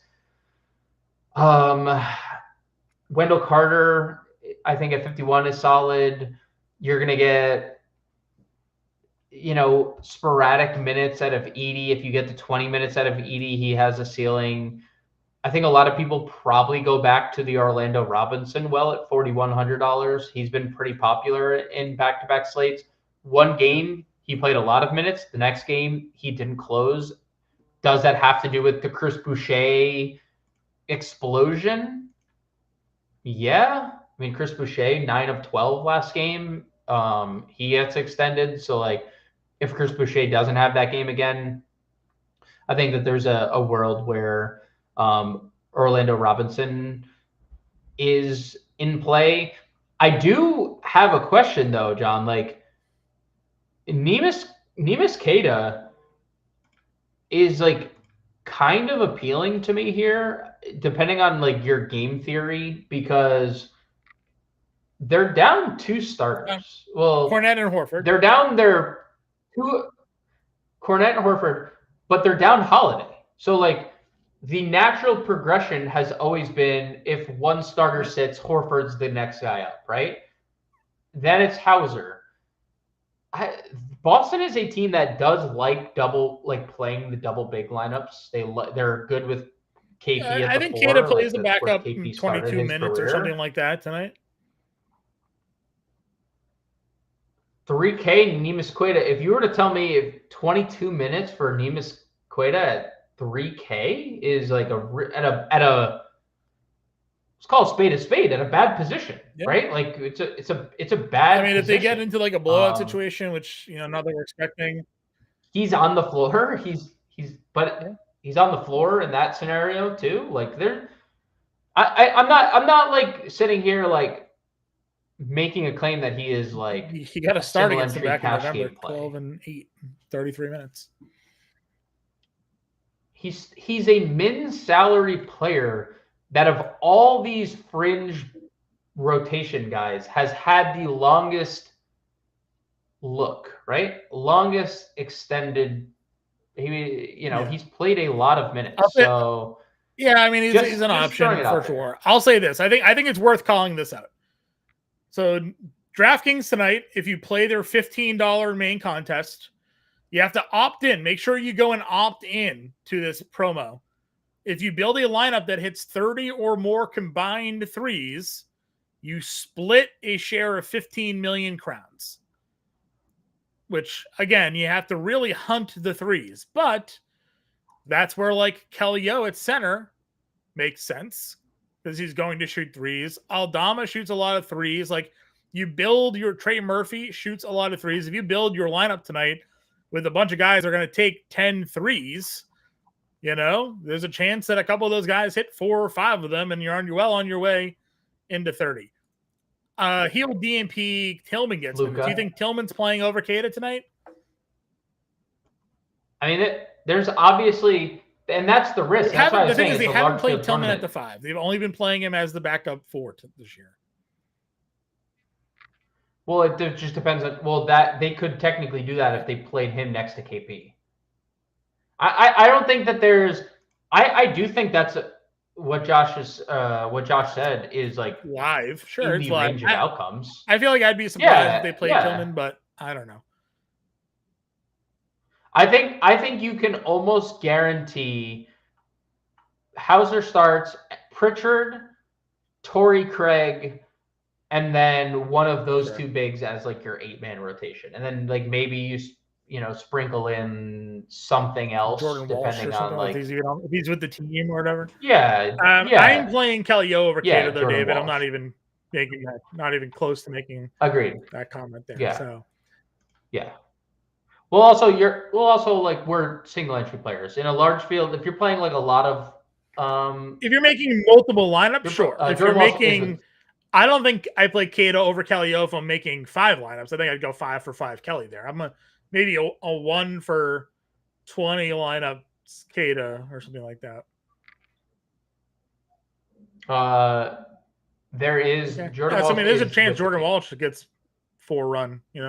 Wendell Carter, I think at 51 is solid. You're going to get, sporadic minutes out of Edey. If you get to 20 minutes out of Edey, he has a ceiling. I think a lot of people probably go back to the Orlando Robinson well at $4,100. He's been pretty popular in back-to-back slates. One game, he played a lot of minutes. The next game, he didn't close. Does that have to do with the Chris Boucher explosion? Yeah. I mean, Chris Boucher, 9 of 12 last game. He gets extended. So, if Chris Boucher doesn't have that game again, I think that there's a world where Orlando Robinson is in play. I do have a question, though, John. Neemias Queta is, kind of appealing to me here, depending on your game theory, because they're down 2 starters. Well, Kornet and Horford. They're down their 2, Kornet and Horford, but they're down Holiday. So the natural progression has always been if one starter sits, Horford's the next guy up, right? Then it's Hauser. Boston is a team that does playing the double big lineups. They're good with KP at I the think 4. Queta plays like a that's where backup in KP started 22 his minutes or career. something like that tonight. 3K Neemias Queta. If you were to tell me if 22 minutes for Neemias Queta at 3K is like at a let's call a spade at a bad position, Yeah. right? Like it's a bad. I mean, if they get position. into like a blowout situation, which not that we're expecting, he's on the floor. He's on the floor in that scenario too. Like I'm not like sitting here like making a claim that he is like he got a start against them back in November, play. 12 and 8, 33 minutes. He's a min salary player that of all these fringe rotation guys has had the longest look, right? Longest extended. He's played a lot of minutes. So yeah, I mean he's an option for sure. I'll say this. I think it's worth calling this out. So DraftKings tonight, if you play their $15 main contest, you have to opt in. Make sure you go and opt in to this promo. If you build a lineup that hits 30 or more combined threes, you split a share of 15 million crowns. Which, again, you have to really hunt the threes. But that's where, like, Kelly O at center makes sense because he's going to shoot threes. Aldama shoots a lot of threes. Like, you build your Trey Murphy shoots a lot of threes. If you build your lineup tonight with a bunch of guys that are going to take 10 threes, there's a chance that a couple of those guys hit 4 or 5 of them, and you're well on your way into 30. Heel DMP Tillman gets him. Do you think Tillman's playing over Queta tonight? I mean, there's obviously, and that's the risk. The thing is, they haven't played Tillman at the 5. They've only been playing him as the backup 4 this year. Well, it just depends on that they could technically do that if they played him next to KP. I don't think that there's. I do think that's what Josh said is like live. Sure, in it's the live. range of outcomes. I feel like I'd be surprised if they played Tillman, but I don't know. I think you can almost guarantee Hauser starts, Pritchard, Torrey Craig, and then one of those two bigs as like your 8-man rotation, and then like maybe you sprinkle in something else Jordan Walsh depending or something on if he's with the team or whatever. Yeah, I'm playing Kelly O over Queta though, Jordan David. Walsh. I'm not even making that, not even close to making that comment there. Yeah. So yeah. Well, also like we're single entry players in a large field. If you're playing like a lot of, if you're making multiple lineups, sure. If you're making, I don't think I play Queta over Kelly O if I'm making 5 lineups. I think I'd go 5 for 5 Kelly there. I'm maybe a 1 for 20 lineup Queta or something like that. There is Jordan. Walsh there's a chance Jordan Walsh gets 4 run. If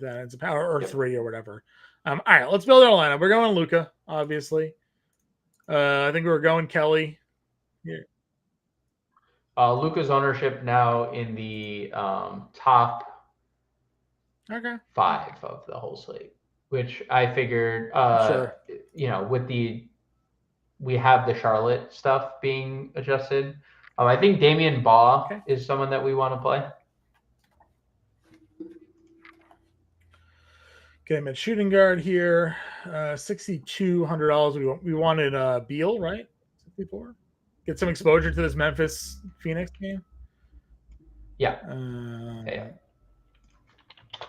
that ends up power or 3 or whatever. All right, let's build our lineup. We're going Luca, obviously. I think we're going Kelly. Yeah. Luca's ownership now in the top 5 of the whole slate, which I figured, sure. We have the Charlotte stuff being adjusted. I think Damian Baugh is someone that we want to play. Okay, I'm at shooting guard here. $6,200. We wanted Beal, right? 64. Get some exposure to this Memphis Phoenix game. Yeah.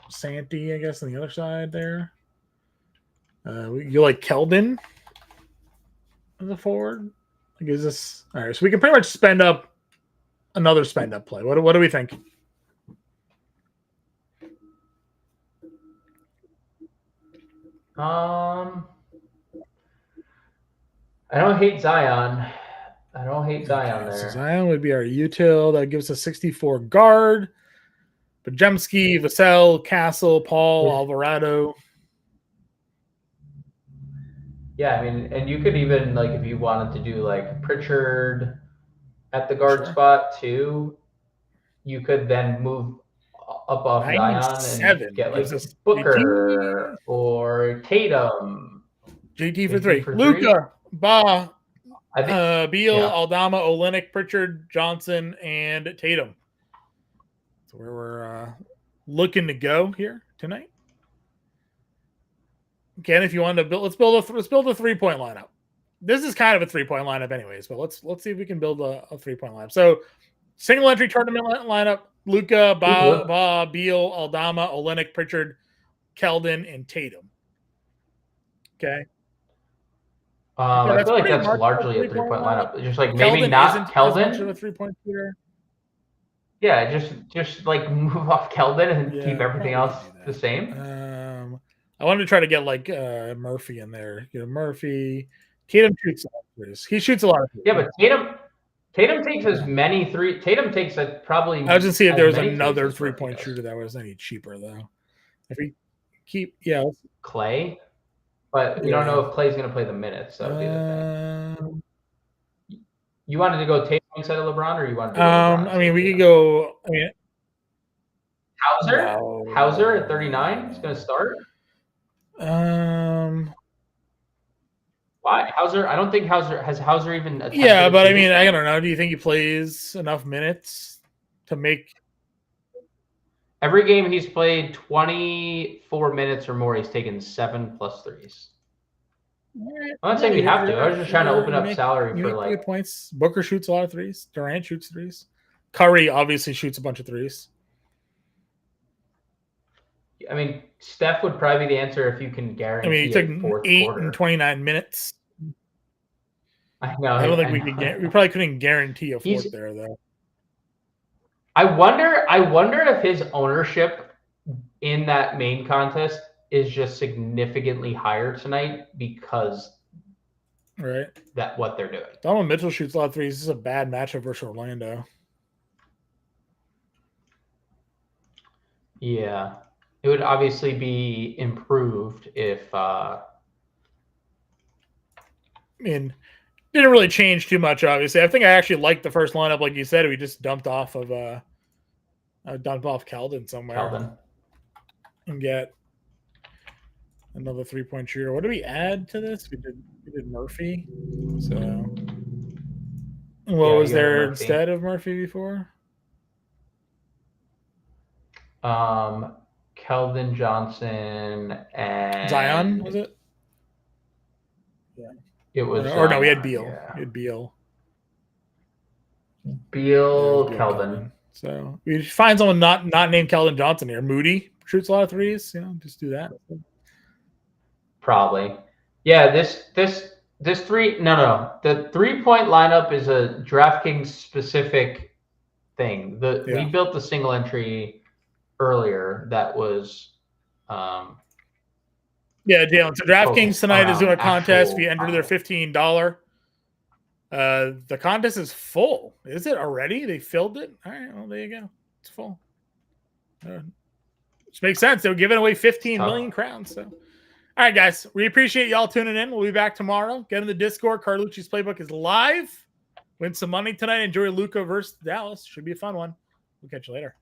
Santi, I guess, on the other side there. You like Keldon as a forward? Like, is this all right? So we can pretty much spend up another spend up play. What do we think? I don't hate Zion. There. So Zion would be our util. That gives us 64 guard. Pajemski, Vassell, Castle, Paul, Alvarado. Yeah, I mean, and you could even, like, if you wanted to do, like, Pritchard at the guard spot, too, you could then move up off Zion and get, like, Booker or Tatum. JT for 3. Luca Beal, yeah. Aldama, Olynyk, Pritchard, Johnson, and Tatum. That's where we're looking to go here tonight. Again, if you want to build, let's build a 3-point lineup. This is kind of a 3-point lineup, anyways. But let's see if we can build a 3-point lineup. So, single entry tournament lineup: Luca, Beal, Aldama, Olynyk, Pritchard, Keldon, and Tatum. Okay. I feel like that's much largely a 3-point 3-point lineup. Just like Keldon maybe not isn't as much of a Keldon. 3-point shooter. Yeah, just like move off Keldon and keep everything else the same. I wanted to try to get like Murphy in there. Murphy. Tatum shoots a lot of threes. He shoots a lot of threes. Yeah, but Tatum takes as many three. Tatum takes probably. I was just see if there was many another threes as 3-point shooter that was any cheaper though. If we keep Clay, but we don't know if Clay's going to play the minutes. That would be the thing. You wanted to go Tatum instead of LeBron, or you wanted to go LeBron? I mean, we could go. I mean, Hauser at 39 is going to start. Why Hauser? I don't think Hauser even. Yeah, but I mean, I don't know. Do you think he plays enough minutes to make? Every game he's played 24 minutes or more, he's taken 7+ threes. I'm not saying we have to. I was just trying to open up salary for like good points. Booker shoots a lot of threes. Durant shoots threes. Curry obviously shoots a bunch of threes. I mean, Steph would probably be the answer if you can guarantee. I mean, he took 8 and 29 minutes. I know. I don't think we could. We probably couldn't guarantee a fourth there, though. I wonder if his ownership in that main contest is just significantly higher tonight because that what they're doing. Donovan Mitchell shoots a lot of threes. This is a bad matchup versus Orlando. Yeah, it would obviously be improved if. I mean, didn't really change too much. Obviously, I think I actually liked the first lineup, like you said. We just dumped off Keldon somewhere and get another 3-point shooter. What do we add to this? We did Murphy. So what was there instead of Murphy before? Keldon Johnson and Zion, was it? Yeah. It was or no, we had Beal. Yeah. We had Beal, Keldon. So we find someone not named Keldon Johnson here. Moody shoots a lot of threes. Just do that. Probably. Yeah, this the 3-point lineup is a DraftKings specific thing. We built the single entry earlier that was Jalen. So DraftKings tonight is doing a contest. If you enter their $15, the contest is full. Is it already? They filled it? All right, well, there you go. It's full. Which makes sense. They were giving away 15 million crowns. So, all right, guys, we appreciate y'all tuning in. We'll be back tomorrow. Get in the Discord. Carlucci's Playbook is live. Win some money tonight. Enjoy Luca versus Dallas. Should be a fun one. We'll catch you later.